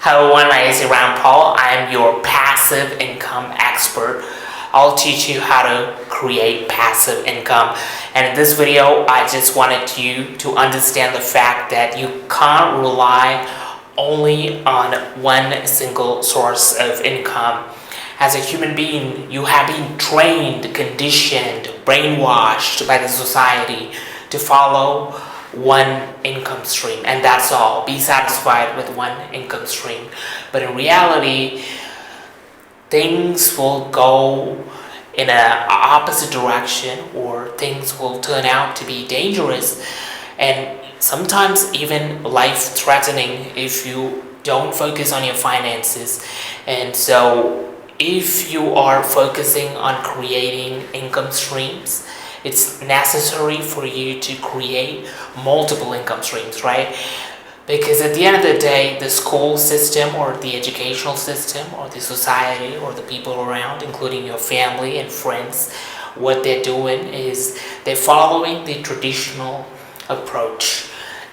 Hello everyone, my name is Ron Paul. I'm your passive income expert. I'll teach you how to create passive income. And in this video, I just wanted you to understand the fact that you can't rely only on one single source of income. As a human being, you have been trained, conditioned, brainwashed by the society to follow one income stream, and that's all. Be satisfied with one income stream. But in reality, things will go in an opposite direction, or things will turn out to be dangerous and sometimes even life-threatening if you don't focus on your finances. And so if you are focusing on creating income streams, it's necessary for you to create multiple income streams, right? Because at the end of the day, the school system or the educational system or the society or the people around, including your family and friends, what they're doing is they're following the traditional approach,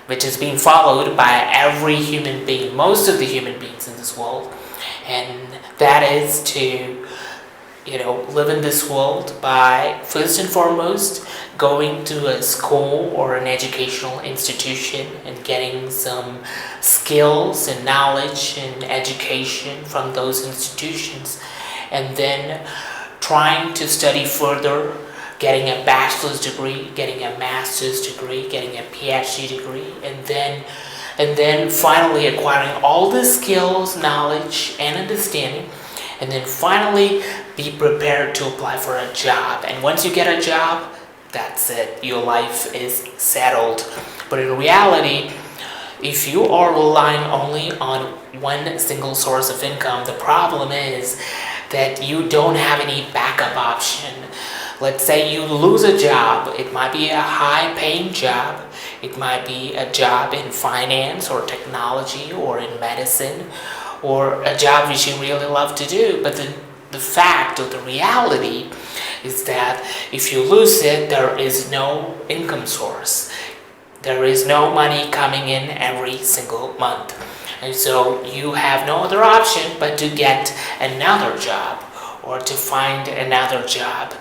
which is being followed by every human being, most of the human beings in this world. And that is to live in this world by, first and foremost, going to a school or an educational institution and getting some skills and knowledge and education from those institutions, and then trying to study further, getting a bachelor's degree, getting a master's degree, getting a PhD degree, and then finally acquiring all the skills, knowledge, and understanding, and then finally be prepared to apply for a job. And once you get a job, that's it. Your life is settled. But in reality, if you are relying only on one single source of income, the problem is that you don't have any backup option. Let's say you lose a job. It might be a high-paying job. It might be a job in finance or technology or in medicine, or a job which you really love to do. But the fact or the reality is that if you lose it, there is no income source. There is no money coming in every single month. And so you have no other option but to get another job or to find another job.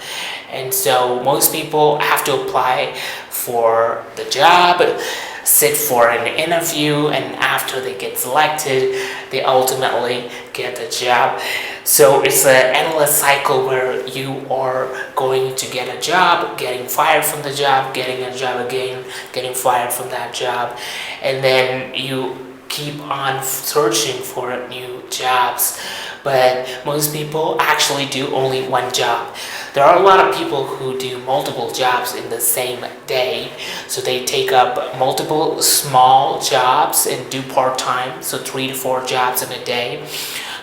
And so most people have to apply for the job, sit for an interview, and after they get selected, they ultimately get the job. So it's an endless cycle where you are going to get a job, getting fired from the job, getting a job again, getting fired from that job, and then you keep on searching for new jobs. But most people actually do only one job. There are a lot of people who do multiple jobs in the same day. So they take up multiple small jobs and do part-time, so 3 to 4 jobs in a day.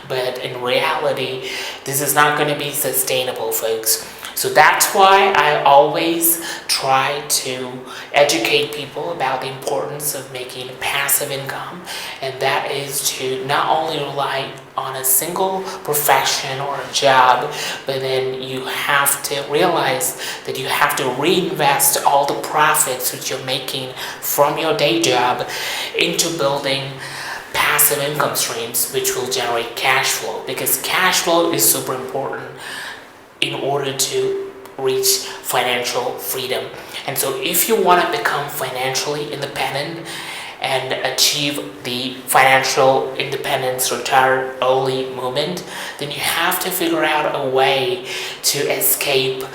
But in reality, this is not going to be sustainable, folks. So that's why I always try to educate people about the importance of making passive income, and that is to not only rely on a single profession or a job, but then you have to realize that you have to reinvest all the profits which you're making from your day job into building passive income streams which will generate cash flow, because cash flow is super important in order to reach financial freedom. And so if you want to become financially independent and achieve the financial independence, retire early movement, then you have to figure out a way to escape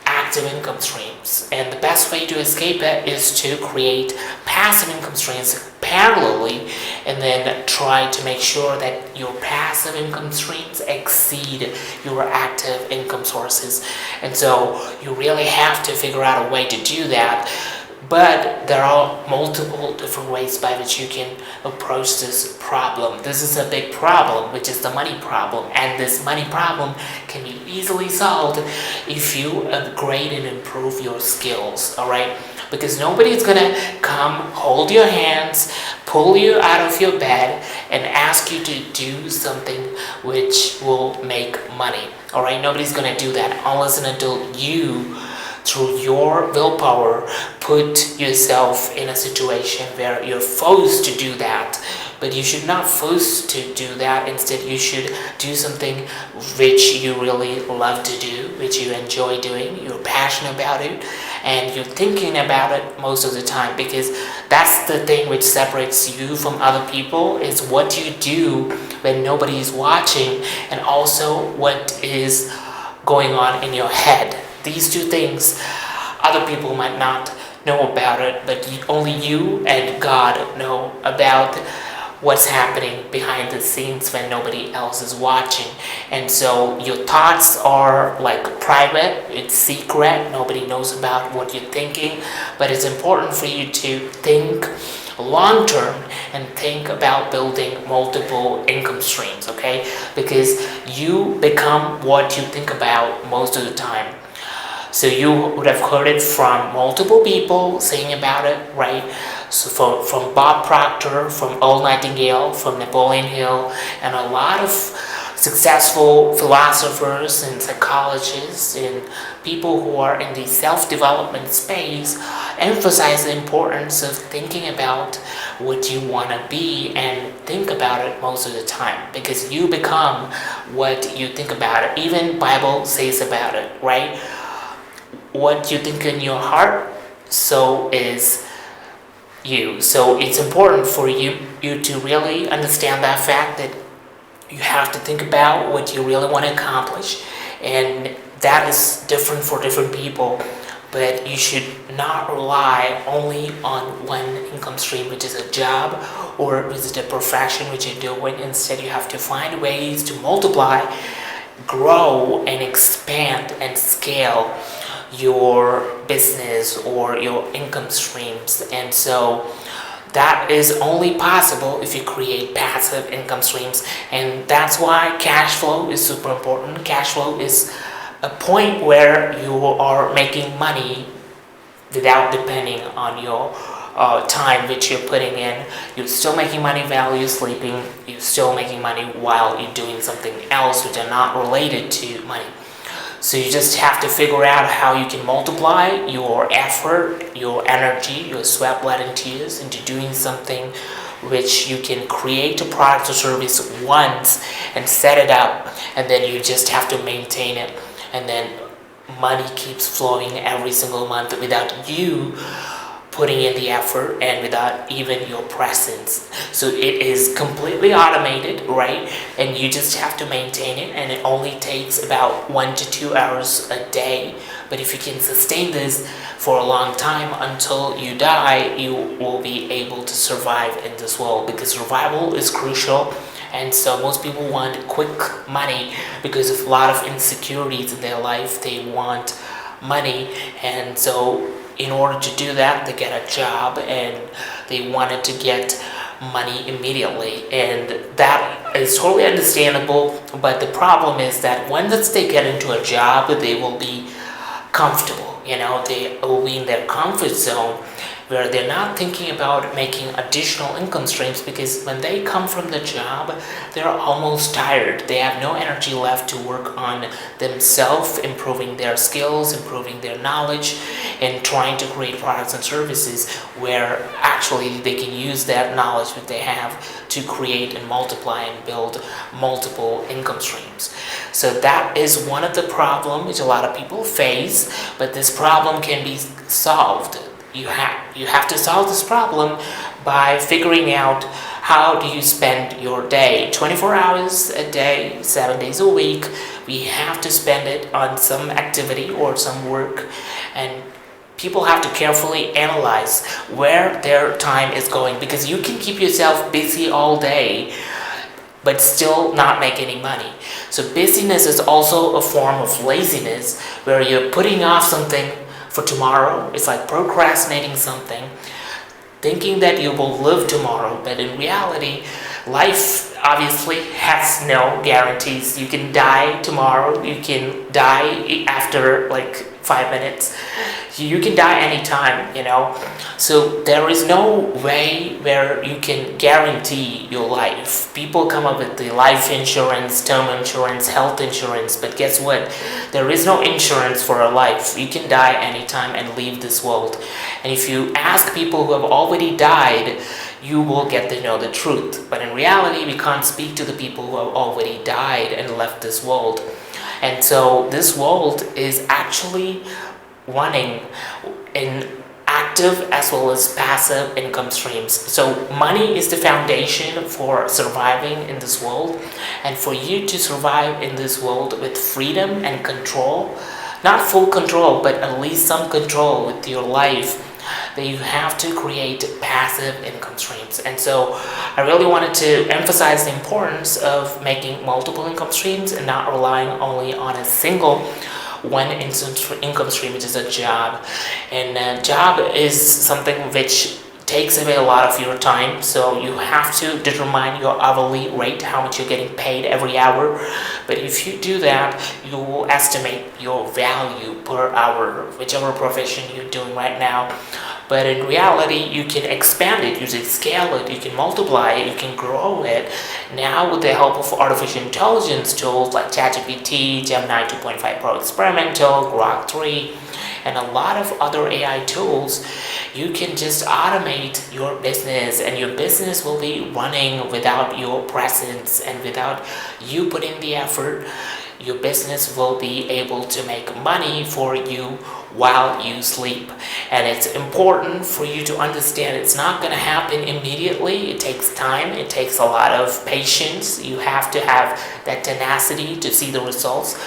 active income streams. And the best way to escape it is to create passive income streams parallelly, and then try to make sure that your passive income streams exceed your active income sources. And so you really have to figure out a way to do that. But there are multiple different ways by which you can approach this problem. This is a big problem, which is the money problem. And this money problem can be easily solved if you upgrade and improve your skills, all right? Because nobody's gonna come, hold your hands, pull you out of your bed, and ask you to do something which will make money, all right? Nobody's gonna do that unless and until you through your willpower, put yourself in a situation where you're forced to do that. But you should not force to do that. Instead, you should do something which you really love to do, which you enjoy doing, you're passionate about it, and you're thinking about it most of the time, because that's the thing which separates you from other people, is what you do when nobody is watching, and also what is going on in your head. These two things, other people might not know about it, but only you and God know about what's happening behind the scenes when nobody else is watching. And so your thoughts are like private, it's secret, nobody knows about what you're thinking, but it's important for you to think long term and think about building multiple income streams, okay? Because you become what you think about most of the time. So you would have heard it from multiple people saying about it, right? So from Bob Proctor, from Earl Nightingale, from Napoleon Hill, and a lot of successful philosophers and psychologists and people who are in the self-development space emphasize the importance of thinking about what you want to be and think about it most of the time, because you become what you think about it. Even Bible says about it, right? What you think in your heart, so is you. So it's important for you to really understand that fact, that you have to think about what you really want to accomplish, and that is different for different people. But you should not rely only on one income stream, which is a job or which is a profession which you're doing. Instead, you have to find ways to multiply, grow, and expand and scale your business or your income streams. And so that is only possible if you create passive income streams, and that's why cash flow is super important. Cash flow is a point where you are making money without depending on your time which you're putting in. You're still making money while you're sleeping, you're still making money while you're doing something else which are not related to money. So you just have to figure out how you can multiply your effort, your energy, your sweat, blood, and tears into doing something which you can create a product or service once and set it up, and then you just have to maintain it, and then money keeps flowing every single month without you putting in the effort and without even your presence. So it is completely automated, right? And you just have to maintain it, and it only takes about 1 to 2 hours a day. But if you can sustain this for a long time until you die, you will be able to survive in this world, because survival is crucial. And so most people want quick money because of a lot of insecurities in their life. They want money, and so in order to do that, they get a job and they wanted to get money immediately, and that is totally understandable. But the problem is that once they get into a job, they will be comfortable. They will be in their comfort zone, where they're not thinking about making additional income streams, because when they come from the job, they're almost tired. They have no energy left to work on themselves, improving their skills, improving their knowledge, and trying to create products and services where actually they can use that knowledge that they have to create and multiply and build multiple income streams. So that is one of the problems which a lot of people face, but this problem can be solved. You have to solve this problem by figuring out how do you spend your day. 24 hours a day, 7 days a week, we have to spend it on some activity or some work, and people have to carefully analyze where their time is going, because you can keep yourself busy all day but still not make any money. So busyness is also a form of laziness, where you're putting off something for tomorrow. It's like procrastinating something, thinking that you will live tomorrow, but in reality, life obviously has no guarantees. You can die tomorrow, you can die after like 5 minutes. You can die anytime, So there is no way where you can guarantee your life. People come up with the life insurance, term insurance, health insurance, but guess what? There is no insurance for a life. You can die anytime and leave this world. And if you ask people who have already died, you will get to know the truth. But in reality, we can't speak to the people who have already died and left this world. And so this world is actually running in active as well as passive income streams. So money is the foundation for surviving in this world. And for you to survive in this world with freedom and control, not full control, but at least some control with your life, that you have to create passive income streams. And so I really wanted to emphasize the importance of making multiple income streams and not relying only on a single one income stream, which is a job. And a job is something which takes away a lot of your time, so you have to determine your hourly rate, how much you're getting paid every hour. But if you do that, you will estimate your value per hour, whichever profession you're doing right now. But in reality, you can expand it, you can scale it, you can multiply it, you can grow it. Now with the help of artificial intelligence tools like ChatGPT, Gemini 2.5 Pro Experimental, Grok 3, and a lot of other AI tools, you can just automate your business, and your business will be running without your presence and without you putting the effort. Your business will be able to make money for you while you sleep. And it's important for you to understand it's not going to happen immediately. It takes time. It takes a lot of patience. You have to have that tenacity to see the results.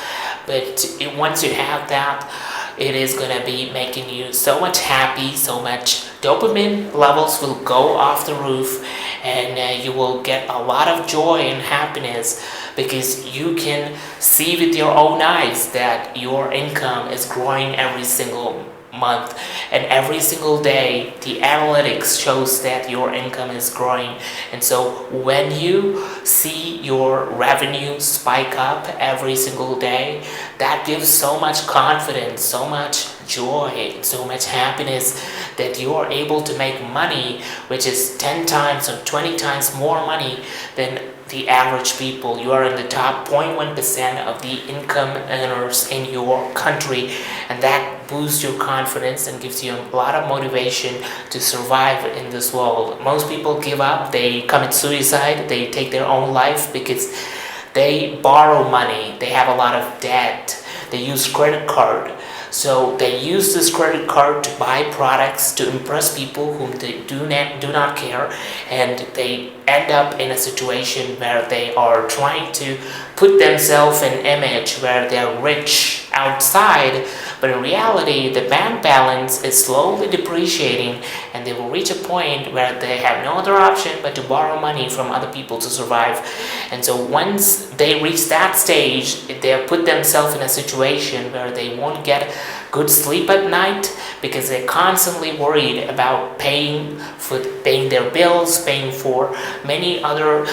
But once you have that, it is going to be making you so much happy, so much dopamine levels will go off the roof, and you will get a lot of joy and happiness because you can see with your own eyes that your income is growing every single month, and every single day the analytics shows that your income is growing. And so when you see your revenue spike up every single day, that gives so much confidence, so much joy, so much happiness that you are able to make money which is 10 times or 20 times more money than the average people. You are in the top 0.1% of the income earners in your country, and that boosts your confidence and gives you a lot of motivation to survive in this world. Most people give up, they commit suicide, they take their own life because they borrow money, they have a lot of debt, they use credit card. So they use this credit card to buy products to impress people whom they do not care, and they end up in a situation where they are trying to put themselves in an image where they're rich outside, but in reality the bank balance is slowly depreciating, and they will reach a point where they have no other option but to borrow money from other people to survive. And so once they reach that stage, they put themselves in a situation where they won't get good sleep at night because they're constantly worried about paying their bills, paying for many other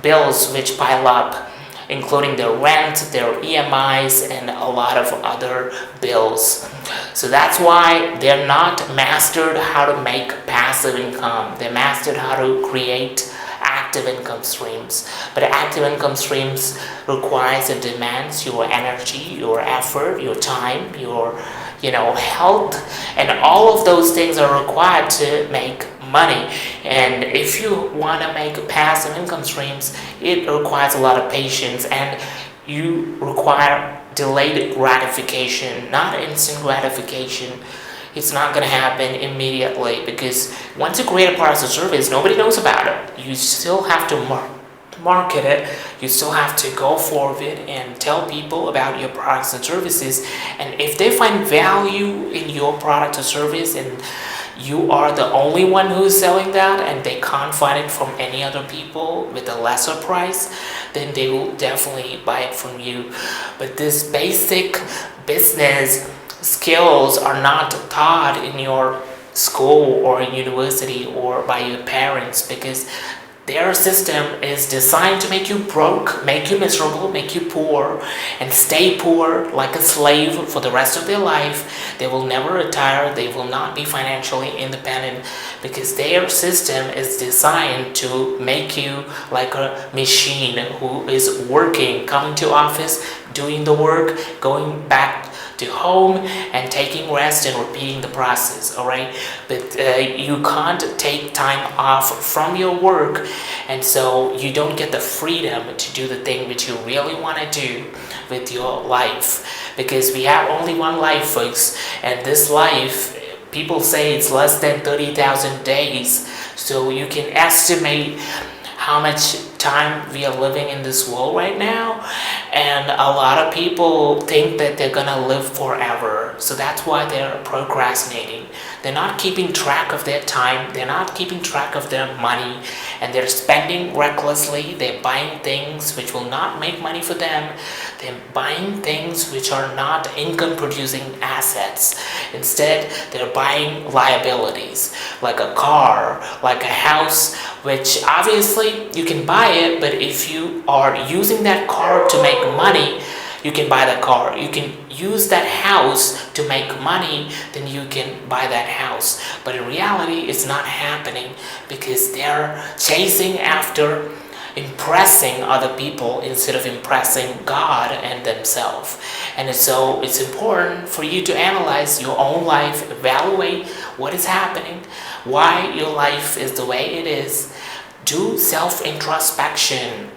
bills which pile up, including their rent, their EMIs, and a lot of other bills. So that's why they're not mastered how to make passive income. They mastered how to create active income streams. But active income streams requires and demands your energy, your effort, your time, your health, and all of those things are required to make money. And if you want to make passive income streams, it requires a lot of patience, and you require delayed gratification, not instant gratification. It's not going to happen immediately because once you create a product or service, nobody knows about it. You still have to market it. You still have to go forward and tell people about your products and services. And if they find value in your product or service and you are the only one who's selling that and they can't find it from any other people with a lesser price, then they will definitely buy it from you. But this basic business skills are not taught in your school or university or by your parents because their system is designed to make you broke, make you miserable, make you poor, and stay poor like a slave for the rest of their life. They will never retire, they will not be financially independent, because their system is designed to make you like a machine who is working, coming to office, doing the work, going back to home and taking rest and repeating the process. All right, but you can't take time off from your work, and so you don't get the freedom to do the thing which you really want to do with your life, because we have only one life, folks, and this life, people say it's less than 30,000 days. So you can estimate how much time we are living in this world right now, and a lot of people think that they're gonna live forever, so that's why they're procrastinating. They're not keeping track of their time, they're not keeping track of their money, and they're spending recklessly. They're buying things which will not make money for them. They're buying things which are not income producing assets. Instead, they're buying liabilities, like a car, like a house, which obviously you can buy it, but if you are using that car to make money, you can buy that car. You can use that house to make money, then you can buy that house. But in reality, it's not happening, because they're chasing after impressing other people instead of impressing God and themselves. And so it's important for you to analyze your own life, evaluate what is happening, why your life is the way it is. Do self-introspection.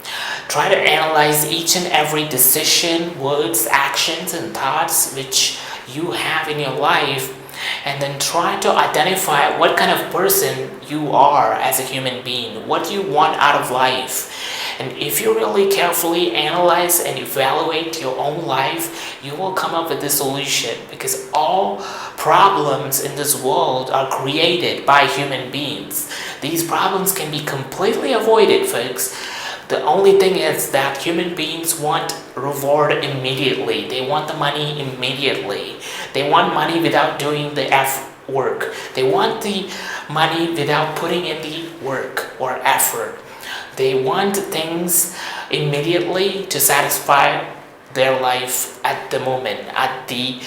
Try to analyze each and every decision, words, actions, and thoughts which you have in your life, and then try to identify what kind of person you are as a human being, what you want out of life. And if you really carefully analyze and evaluate your own life, you will come up with the solution, because all problems in this world are created by human beings. These problems can be completely avoided, folks. The only thing is that human beings want reward immediately. They want the money immediately. They want money without doing the work. They want the money without putting in the work or effort. They want things immediately to satisfy their life at the moment, at the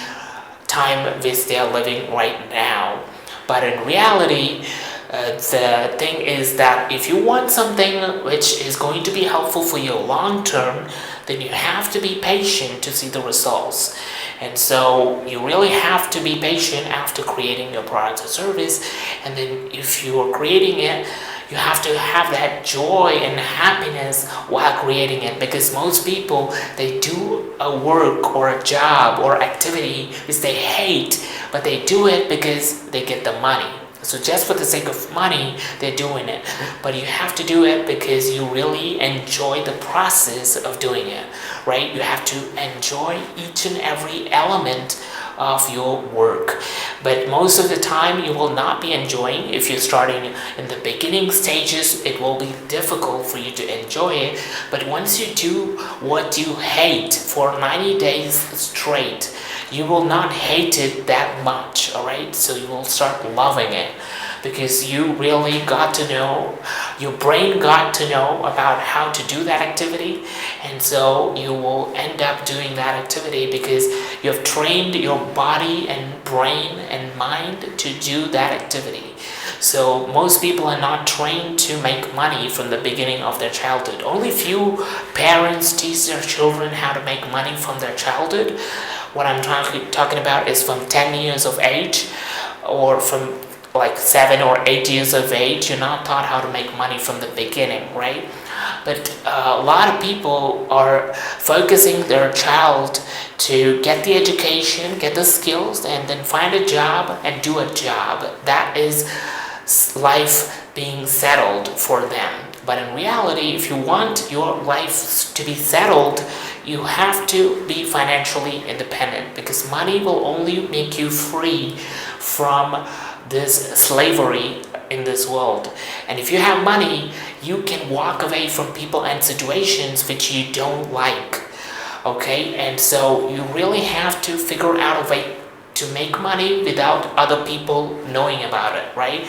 time which they are living right now. But in reality, the thing is that if you want something which is going to be helpful for you long term, then you have to be patient to see the results. And so you really have to be patient after creating your product or service. And then if you are creating it, you have to have that joy and happiness while creating it, because most people, they do a work or a job or activity which they hate, but they do it because they get the money. So just for the sake of money, they're doing it. But you have to do it because you really enjoy the process of doing it, right? You have to enjoy each and every element of your work. But most of the time, you will not be enjoying. If you're starting in the beginning stages, it will be difficult for you to enjoy it. But once you do what you hate for 90 days straight, you will not hate it that much, all right? So you will start loving it, because you really got to know, your brain got to know about how to do that activity, and so you will end up doing that activity because you have trained your body and brain and mind to do that activity. So most people are not trained to make money from the beginning of their childhood. Only few parents teach their children how to make money from their childhood. What I'm talking about is from 10 years of age, or from like 7 or 8 years of age. You're not taught how to make money from the beginning, right? But a lot of people are focusing their child to get the education, get the skills, and then find a job and do a job. That is life being settled for them. But in reality, if you want your life to be settled, you have to be financially independent, because money will only make you free from this slavery in this world. And if you have money, you can walk away from people and situations which you don't like. Okay? And so you really have to figure out a way to make money without other people knowing about it, right?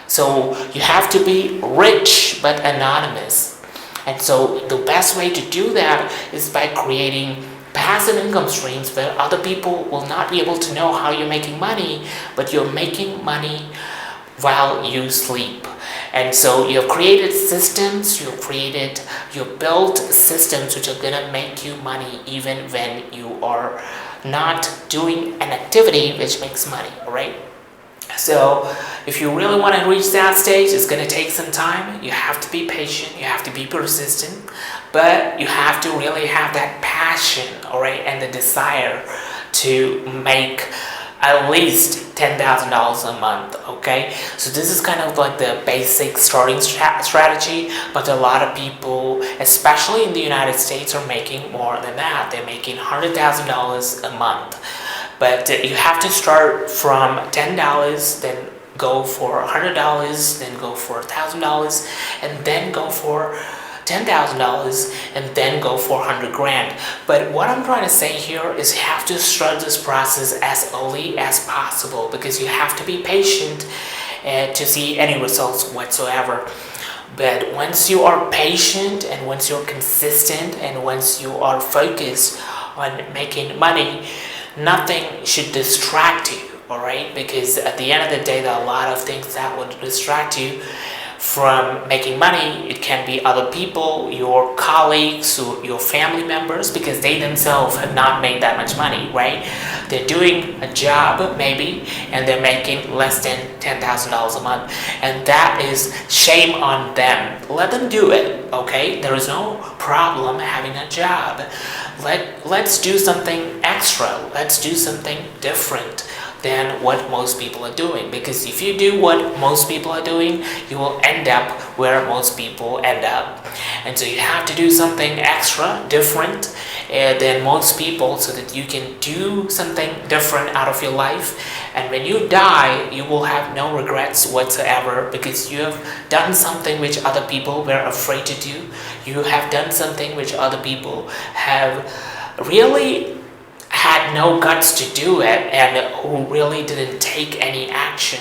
So you have to be rich but anonymous. And so the best way to do that is by creating passive income streams where other people will not be able to know how you're making money, but you're making money while you sleep. And so you've created systems, you've built systems which are gonna make you money even when you are not doing an activity which makes money, right? So if you really want to reach that stage, it's going to take some time. You have to be patient, you have to be persistent, but you have to really have that passion, all right, and the desire to make at least $10,000 a month, okay? So this is kind of like the basic starting strategy, but a lot of people, especially in the United States, are making more than that. They're making $100,000 a month. But you have to start from $10, then go for $100, then go for $1,000, and then go for $10,000, and then go for 100 grand. But what I'm trying to say here is you have to start this process as early as possible, because you have to be patient to see any results whatsoever. But once you are patient, and once you're consistent, and once you are focused on making money, nothing should distract you, all right? Because at the end of the day, there are a lot of things that would distract you from making money. It can be other people, your colleagues, or your family members, because they themselves have not made that much money, right? They're doing a job maybe, and they're making less than $10,000 a month, and that is shame on them. Let them do it, okay? There is no problem having a job. Let's do something extra. Let's do something different than what most people are doing. Because if you do what most people are doing, you will end up where most people end up. And so you have to do something extra, different than most people, so that you can do something different out of your life. And when you die, you will have no regrets whatsoever, because you have done something which other people were afraid to do. You have done something which other people have really had no guts to do it, and who really didn't take any action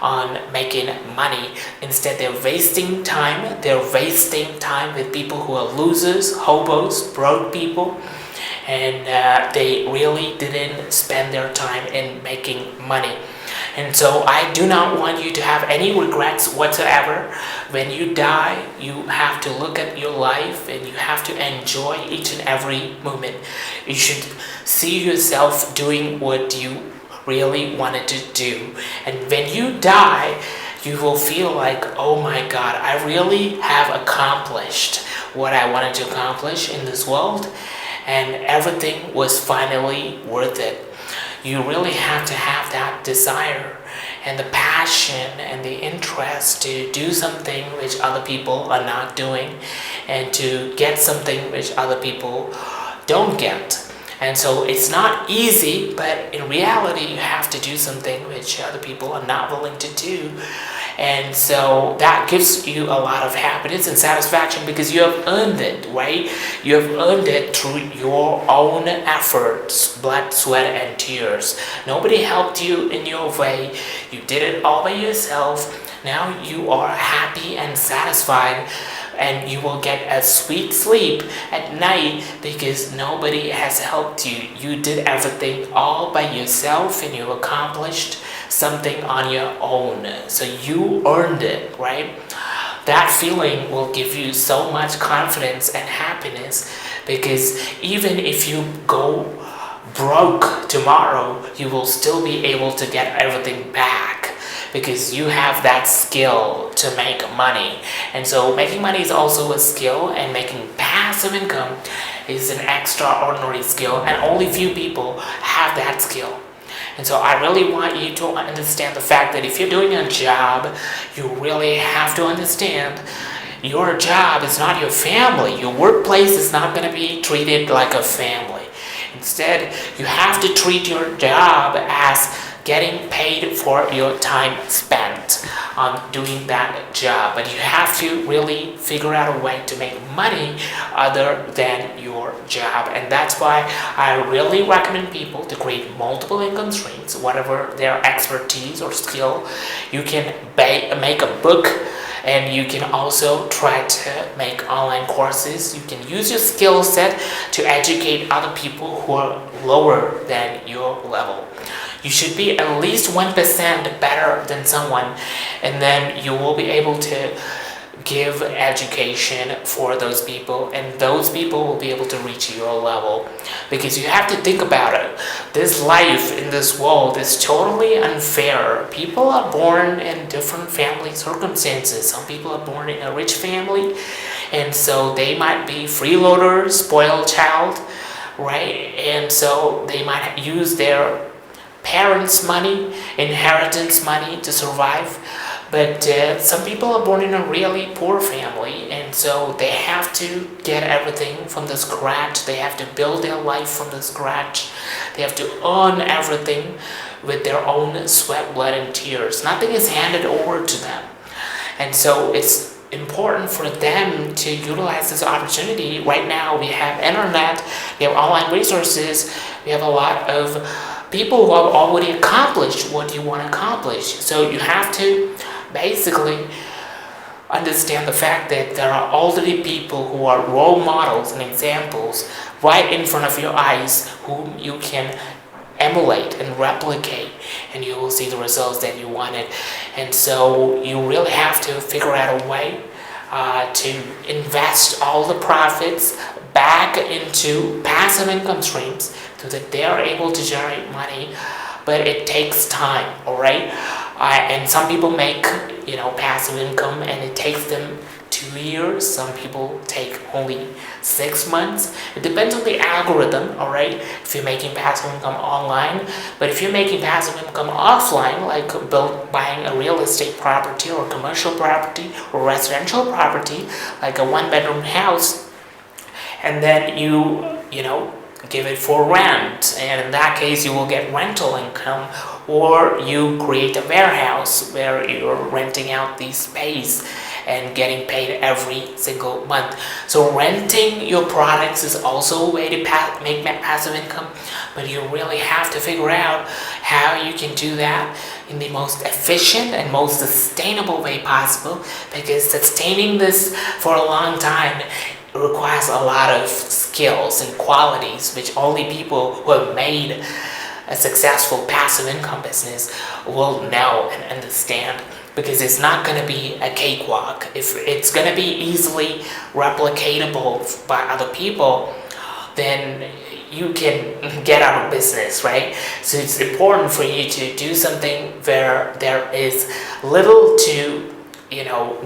on making money. Instead, they're wasting time. They're wasting time with people who are losers, hobos, broke people, and they really didn't spend their time in making money. And so I do not want you to have any regrets whatsoever. When you die, you have to look at your life, and you have to enjoy each and every moment. You should see yourself doing what you really wanted to do. And when you die, you will feel like, oh my God, I really have accomplished what I wanted to accomplish in this world, and everything was finally worth it. You really have to have that desire and the passion and the interest to do something which other people are not doing, and to get something which other people don't get. And so it's not easy, but in reality, you have to do something which other people are not willing to do. And so that gives you a lot of happiness and satisfaction, because you have earned it, right? You have earned it through your own efforts, blood, sweat, and tears. Nobody helped you in your way. You did it all by yourself. Now you are happy and satisfied, and you will get a sweet sleep at night, because nobody has helped you. You did everything all by yourself, and you accomplished something on your own. So you earned it, right? That feeling will give you so much confidence and happiness, because even if you go broke tomorrow, you will still be able to get everything back, because you have that skill to make money. And so making money is also a skill, and making passive income is an extraordinary skill, and only few people have that skill. And so I really want you to understand the fact that if you're doing a job, you really have to understand your job is not your family. Your workplace is not going to be treated like a family. Instead, you have to treat your job as getting paid for your time spent on doing that job. But you have to really figure out a way to make money other than your job. And that's why I really recommend people to create multiple income streams, whatever their expertise or skill. You can make a book, and you can also try to make online courses. You can use your skill set to educate other people who are lower than your level. You should be at least 1% better than someone, and then you will be able to give education for those people, and those people will be able to reach your level. Because you have to think about it, this life in this world is totally unfair. People are born in different family circumstances. Some people are born in a rich family, and so they might be freeloaders, spoiled child, right? And so they might use their parents' money, inheritance money to survive. But some people are born in a really poor family, and so they have to get everything from the scratch. They have to build their life from the scratch. They have to earn everything with their own sweat, blood, and tears. Nothing is handed over to them. And so it's important for them to utilize this opportunity. Right now we have internet, we have online resources, we have a lot of people who have already accomplished what you want to accomplish. So you have to basically understand the fact that there are already people who are role models and examples right in front of your eyes whom you can emulate and replicate, and you will see the results that you wanted. And so you really have to figure out a way to invest all the profits back into passive income streams so that they are able to generate money. But it takes time, all right? And some people make, passive income, and it takes them 2 years. Some people take only 6 months. It depends on the algorithm, all right? If you're making passive income online, but if you're making passive income offline, like buying a real estate property or commercial property or residential property, like a 1-bedroom house, and then you give it for rent, and in that case you will get rental income, or you create a warehouse where you're renting out the space and getting paid every single month. So renting your products is also a way to make passive income, but you really have to figure out how you can do that in the most efficient and most sustainable way possible, because sustaining this for a long time requires a lot of skills and qualities which only people who have made a successful passive income business will know and understand, because it's not going to be a cakewalk. If it's going to be easily replicatable by other people, then you can get out of business, right? So it's important for you to do something where there is little to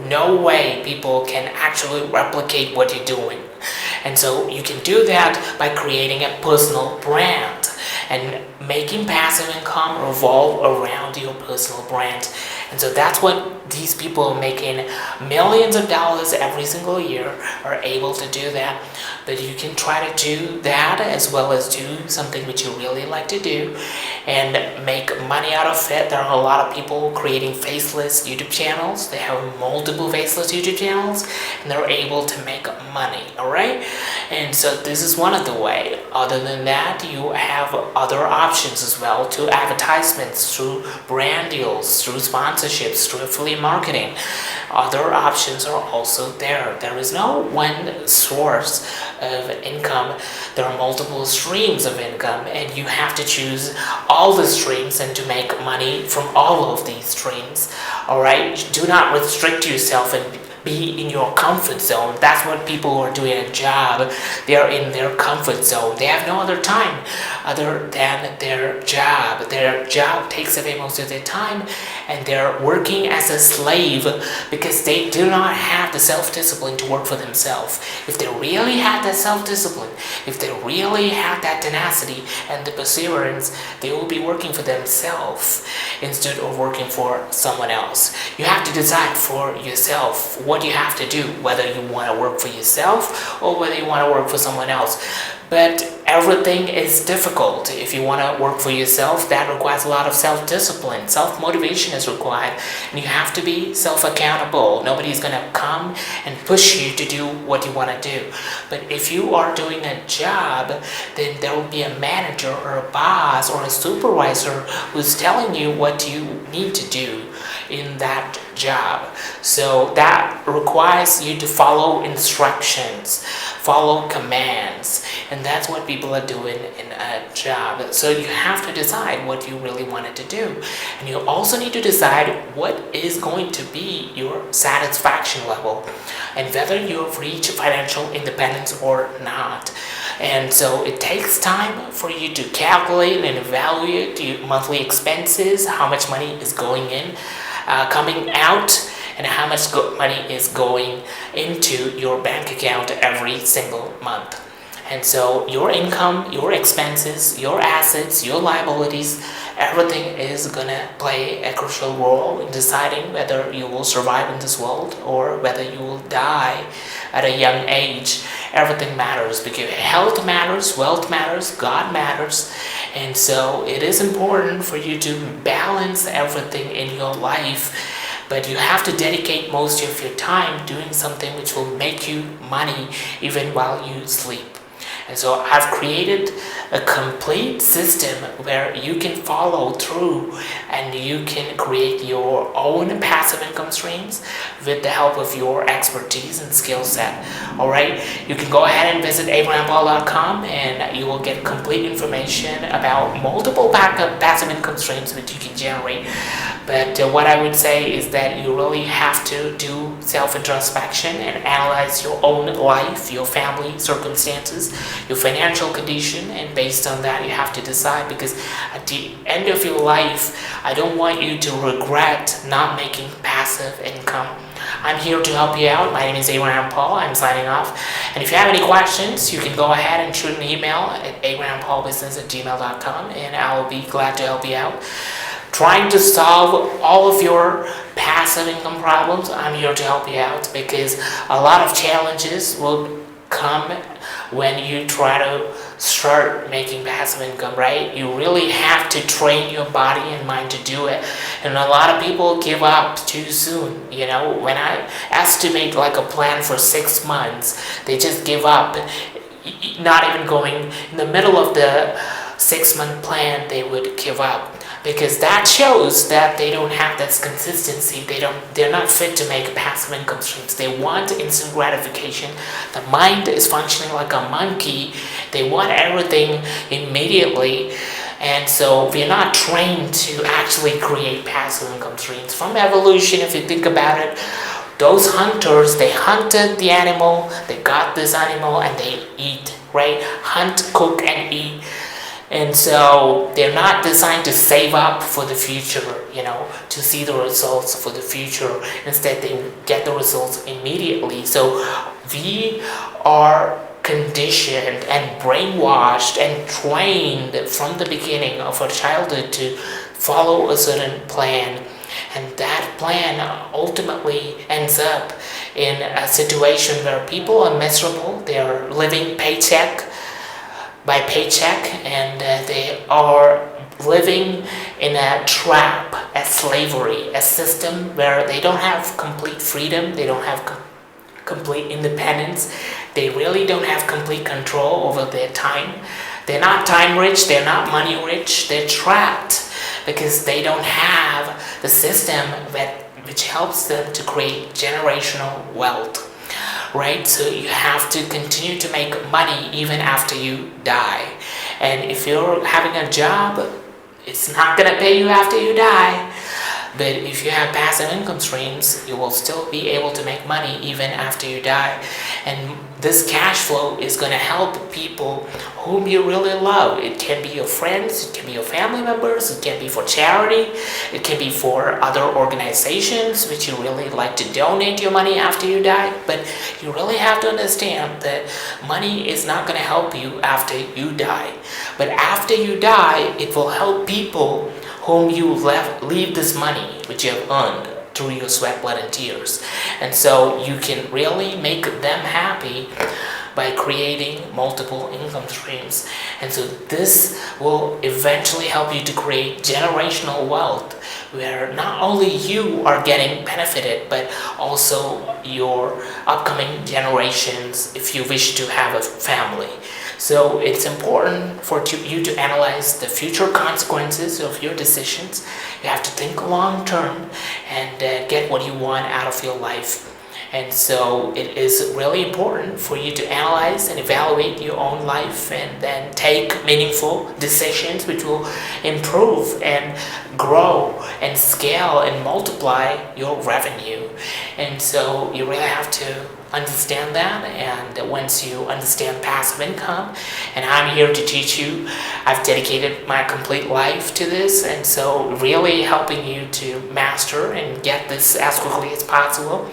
no way people can actually replicate what you're doing. And so you can do that by creating a personal brand and making passive income revolve around your personal brand. And so that's what these people making millions of dollars every single year are able to do that. But you can try to do that as well as do something which you really like to do and make money out of it. There are a lot of people creating faceless YouTube channels. They have multiple faceless YouTube channels, and they're able to make money, all right? And so this is one of the ways. Other than that, you have other options as well, through advertisements, through brand deals, through sponsorships, through affiliate marketing. Other options are also there. There is no one source of income. There are multiple streams of income, and you have to choose all the streams and to make money from all of these streams. All right, do not restrict yourself and be in your comfort zone. That's what people who are doing a job. They are in their comfort zone. They have no other time other than their job. Their job takes away most of their time, and they're working as a slave because they do not have the self-discipline to work for themselves. If they really had that self-discipline, if they really had that tenacity and the perseverance, they will be working for themselves instead of working for someone else. You have to decide for yourself what you have to do, whether you want to work for yourself or whether you want to work for someone else. But everything is difficult. If you want to work for yourself, that requires a lot of self-discipline. Self-motivation is required. And you have to be self-accountable. Nobody's going to come and push you to do what you want to do. But if you are doing a job, then there will be a manager or a boss or a supervisor who's telling you what you need to do in that job. So that requires you to follow instructions, follow commands, and that's what people are doing in a job. So you have to decide what you really wanted to do, and you also need to decide what is going to be your satisfaction level and whether you've reached financial independence or not. And so it takes time for you to calculate and evaluate your monthly expenses, how much money is going in, coming out, and how much money is going into your bank account every single month. And so your income, your expenses, your assets, your liabilities, everything is gonna play a crucial role in deciding whether you will survive in this world or whether you will die at a young age. Everything matters because health matters, wealth matters, God matters. And so it is important for you to balance everything in your life. But you have to dedicate most of your time doing something which will make you money even while you sleep. And so I've created a complete system where you can follow through and you can create your own passive income streams with the help of your expertise and skill set. Alright, you can go ahead and visit abrahampaul.com and you will get complete information about multiple passive income streams that you can generate. But what I would say is that you really have to do self-introspection and analyze your own life, your family circumstances, your financial condition, and based on that you have to decide, because at the end of your life I don't want you to regret not making passive income. I'm here to help you out. My name is Abraham Paul. I'm signing off. And if you have any questions, you can go ahead and shoot an email at abrahampaulbusiness@gmail.com and I'll be glad to help you out. Trying to solve all of your passive income problems, I'm here to help you out, because a lot of challenges will come when you try to start making passive income, right? You really have to train your body and mind to do it. And a lot of people give up too soon. You know, when I estimate like a plan for 6 months, they just give up. Not even going in the middle of the 6-month plan, they would give up. Because that shows that they don't have that consistency. They're not fit to make passive income streams. They want instant gratification. The mind is functioning like a monkey. They want everything immediately. And so we're not trained to actually create passive income streams. From evolution, if you think about it, those hunters, they hunted the animal, they got this animal, and they eat, right? Hunt, cook, and eat. And so they're not designed to save up for the future, you know, to see the results for the future. Instead, they get the results immediately. So we are conditioned and brainwashed and trained from the beginning of our childhood to follow a certain plan. And that plan ultimately ends up in a situation where people are miserable. They are living paycheck by paycheck, and they are living in a trap, a slavery, a system where they don't have complete freedom, they don't have complete independence, they really don't have complete control over their time. They're not time rich, they're not money rich, they're trapped because they don't have the system which helps them to create generational wealth. Right? So you have to continue to make money even after you die. And if you're having a job, it's not going to pay you after you die. But if you have passive income streams, you will still be able to make money even after you die. And this cash flow is going to help people whom you really love. It can be your friends, it can be your family members, it can be for charity, it can be for other organizations which you really like to donate your money after you die. But you really have to understand that money is not going to help you after you die. But after you die, it will help people whom you leave this money which you have earned through your sweat, blood, and tears. And so you can really make them happy by creating multiple income streams. And so this will eventually help you to create generational wealth, where not only you are getting benefited, but also your upcoming generations if you wish to have a family. So it's important for you to analyze the future consequences of your decisions. You have to think long term and get what you want out of your life. And so it is really important for you to analyze and evaluate your own life and then take meaningful decisions which will improve and grow and scale and multiply your revenue. And so you really have to understand that, and once you understand passive income, and I'm here to teach you, I've dedicated my complete life to this, and so really helping you to master and get this as quickly as possible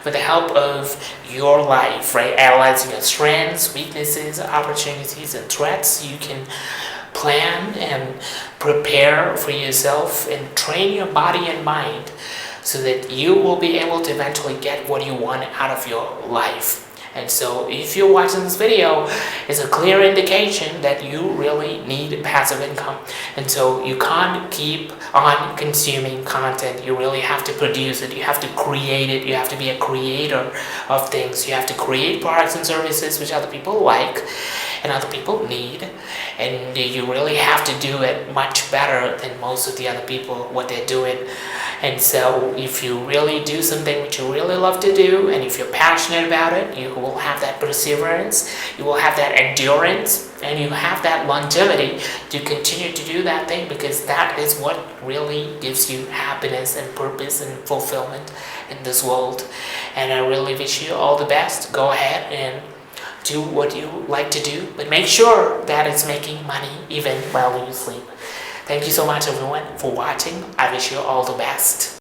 with the help of your life, right? Analyzing your strengths, weaknesses, opportunities, and threats. You can plan and prepare for yourself and train your body and mind so that you will be able to eventually get what you want out of your life. And so if you're watching this video, it's a clear indication that you really need passive income. And so you can't keep on consuming content. You really have to produce it. You have to create it. You have to be a creator of things. You have to create products and services which other people like and other people need. And you really have to do it much better than most of the other people, what they're doing. And so if you really do something which you really love to do, and if you're passionate about it, you will have that perseverance, you will have that endurance, and you have that longevity to continue to do that thing, because that is what really gives you happiness and purpose and fulfillment in this world. And I really wish you all the best. Go ahead and do what you like to do, but make sure that it's making money even while you sleep. Thank you so much, everyone, for watching. I wish you all the best.